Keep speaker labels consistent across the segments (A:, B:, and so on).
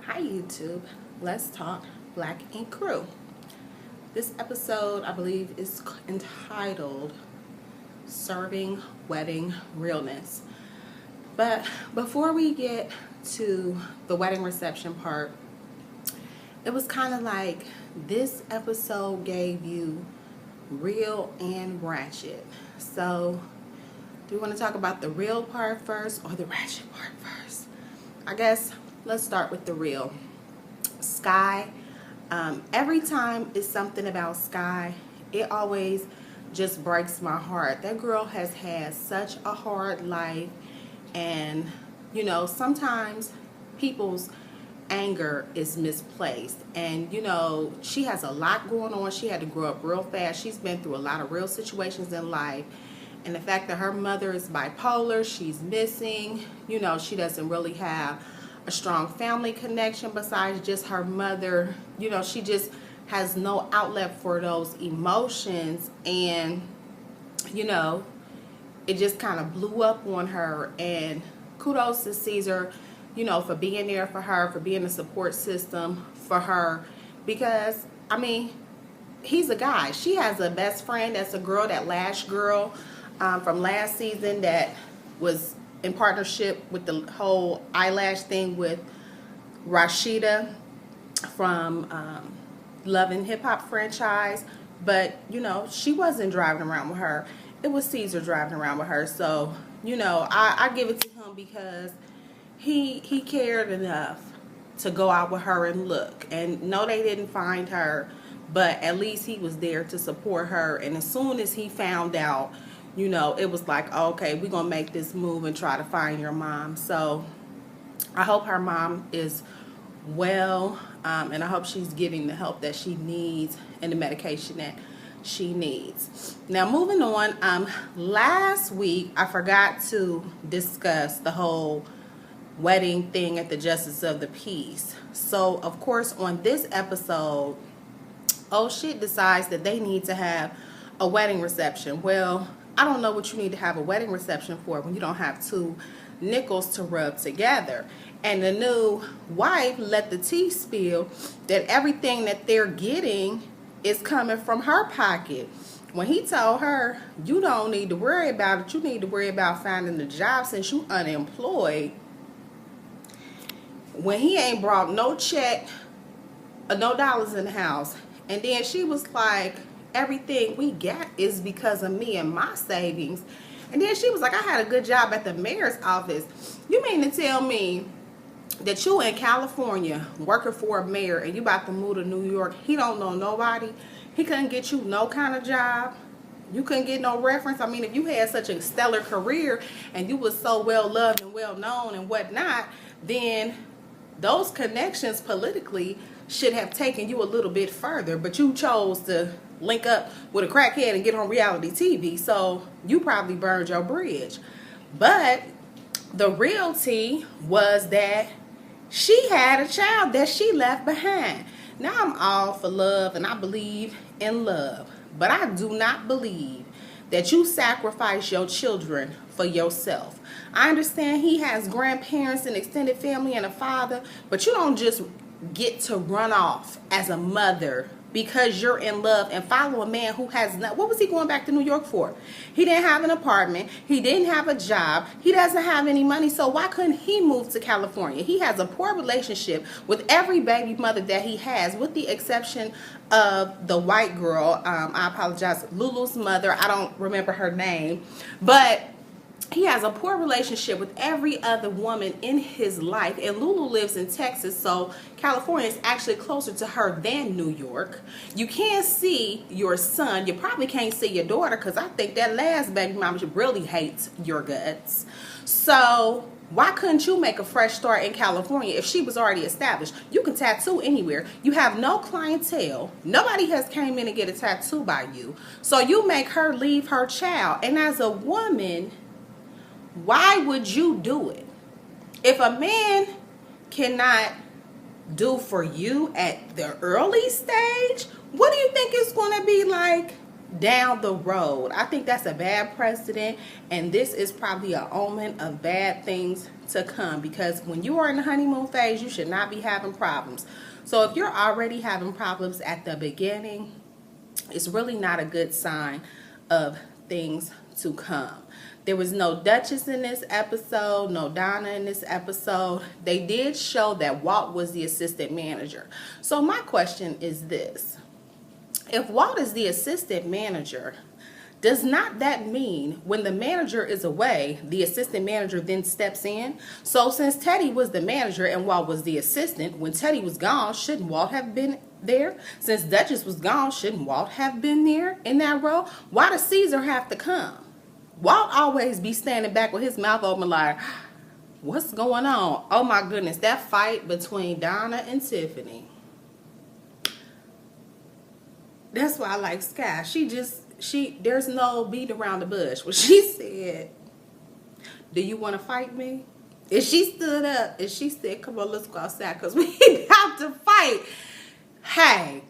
A: Hi YouTube, let's talk Black Ink Crew. This episode, I believe, is entitled Serving Wedding Realness. But before we get to the wedding reception part, it was kind of like this episode gave you real and ratchet. So, do you want to talk about the real part first or the ratchet part first? I guess let's start with the real. Sky. Every time it's something about Sky, it always just breaks my heart. That girl has had such a hard life, and sometimes people's anger is misplaced, and she has a lot going on. She had to grow up real fast. She's been through a lot of real situations in life, and the fact that her mother is bipolar, she's missing, she doesn't really have a strong family connection besides just her mother. She just has no outlet for those emotions, and it just kind of blew up on her. And kudos to Caesar, for being there for her, for being a support system for her, because he's a guy. She has a best friend that's a girl, that Lash girl from last season, that was in partnership with the whole eyelash thing with Rashida from Love and Hip Hop franchise. But she wasn't driving around with her. It was Caesar driving around with her. So I give it to him because he cared enough to go out with her and look. And no, they didn't find her, but at least he was there to support her. And as soon as he found out, it was like, okay, we're going to make this move and try to find your mom. So I hope her mom is well, and I hope she's getting the help that she needs and the medication that she needs. Now, moving on, last week I forgot to discuss the whole wedding thing at the Justice of the Peace. So, of course, on this episode, oh shit decides that they need to have a wedding reception. Well, I don't know what you need to have a wedding reception for when you don't have two nickels to rub together. And the new wife let the tea spill that everything that they're getting is coming from her pocket. When he told her, you don't need to worry about it, you need to worry about finding a job since you unemployed. When he ain't brought no check, no dollars in the house. And then she was like, everything we got is because of me and my savings. And then she was like, I had a good job at the mayor's office. You mean to tell me that you in California working for a mayor and you about to move to New York? He don't know nobody. He couldn't get you no kind of job. You couldn't get no reference. I mean, if you had such a stellar career and you was so well loved and well known and whatnot, then those connections politically should have taken you a little bit further. But you chose to link up with a crackhead and get on reality TV. So you probably burned your bridge. But the real tea was that she had a child that she left behind. Now, I'm all for love and I believe in love, but I do not believe that you sacrifice your children for yourself. I understand he has grandparents and extended family and a father, but you don't just get to run off as a mother because you're in love and follow a man who has not. What was he going back to New York for? He didn't have an apartment. He didn't have a job. He doesn't have any money. So why couldn't he move to California? He has a poor relationship with every baby mother that he has, with the exception of the white girl. I apologize, Lulu's mother. I don't remember her name, but he has a poor relationship with every other woman in his life. And Lulu lives in Texas, so California is actually closer to her than New York. You can't see your son. You probably can't see your daughter, because I think that last baby mama really hates your guts. So why couldn't you make a fresh start in California if she was already established? You can tattoo anywhere. You have no clientele. Nobody has came in to get a tattoo by you. So you make her leave her child. And as a woman, why would you do it? If a man cannot do for you at the early stage, what do you think it's going to be like down the road. I think that's a bad precedent, and this is probably an omen of bad things to come, because when you are in the honeymoon phase, you should not be having problems. So if you're already having problems at the beginning, it's really not a good sign of things to come. There was no Duchess in this episode, no Donna in this episode. They did show that Walt was the assistant manager. So my question is this: if Walt is the assistant manager, does not that mean when the manager is away, the assistant manager then steps in? So since Teddy was the manager and Walt was the assistant, when Teddy was gone, shouldn't Walt have been there? Since Duchess was gone, shouldn't Walt have been there in that role? Why does Caesar have to come? Walt always be standing back with his mouth open like, what's going on? Oh my goodness, that fight between Donna and Tiffany. That's why I like Sky. There's no beat around the bush. When she said, do you want to fight me? And she stood up and she said, come on, let's go outside because we have to fight. Hey,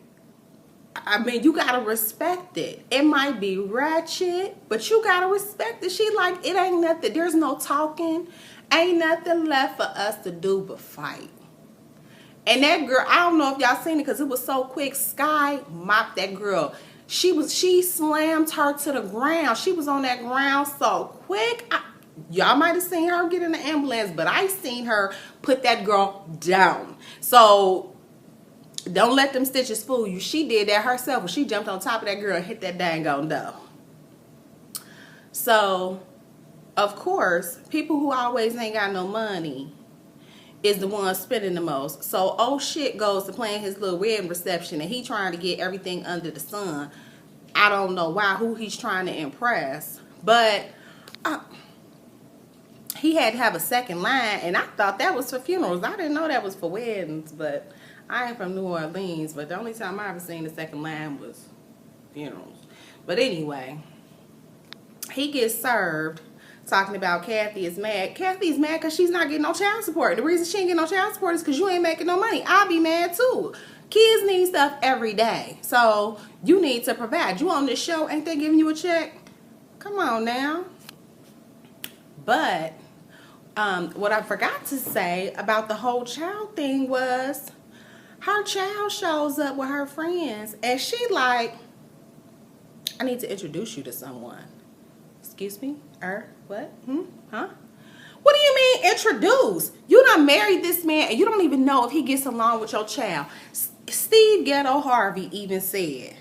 A: I mean, you got to respect it. It might be ratchet, but you got to respect it. She like, it ain't nothing. There's no talking. Ain't nothing left for us to do but fight. And that girl, I don't know if y'all seen it because it was so quick. Sky mopped that girl. She slammed her to the ground. She was on that ground so quick. Y'all might have seen her get in the ambulance, but I seen her put that girl down. So don't let them stitches fool you. She did that herself when she jumped on top of that girl and hit that dang on dough. So, of course, people who always ain't got no money is the one spending the most. So, oh shit goes to playing his little wedding reception and he trying to get everything under the sun. I don't know who he's trying to impress, but he had to have a second line, and I thought that was for funerals. I didn't know that was for weddings, but I am from New Orleans, but the only time I ever seen the second line was funerals. But anyway, he gets served talking about Kathy is mad. Kathy's mad because she's not getting no child support. The reason she ain't getting no child support is because you ain't making no money. I'll be mad too. Kids need stuff every day, so you need to provide. You on this show, ain't they giving you a check? Come on now. But what I forgot to say about the whole child thing was her child shows up with her friends and she like, I need to introduce you to someone. Excuse me? What? Huh? What do you mean introduce? You done married this man and you don't even know if he gets along with your child. Steve Ghetto Harvey even said,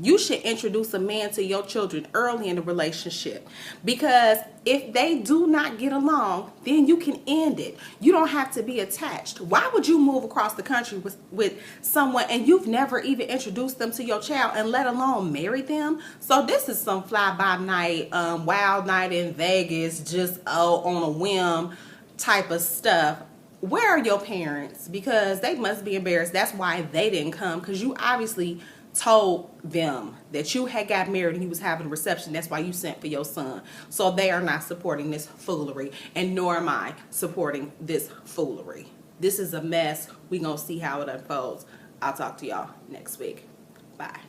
A: you should introduce a man to your children early in the relationship, because if they do not get along, then you can end it. You don't have to be attached. Why would you move across the country with someone and you've never even introduced them to your child and let alone marry them? So this is some fly-by-night, wild night in Vegas, just on a whim type of stuff. Where are your parents? Because they must be embarrassed. That's why they didn't come, because you obviously told them that you had got married and you was having a reception. That's why you sent for your son. So they are not supporting this foolery, and nor am I supporting this foolery. This is a mess. We gonna see how it unfolds. I'll talk to y'all next week. Bye.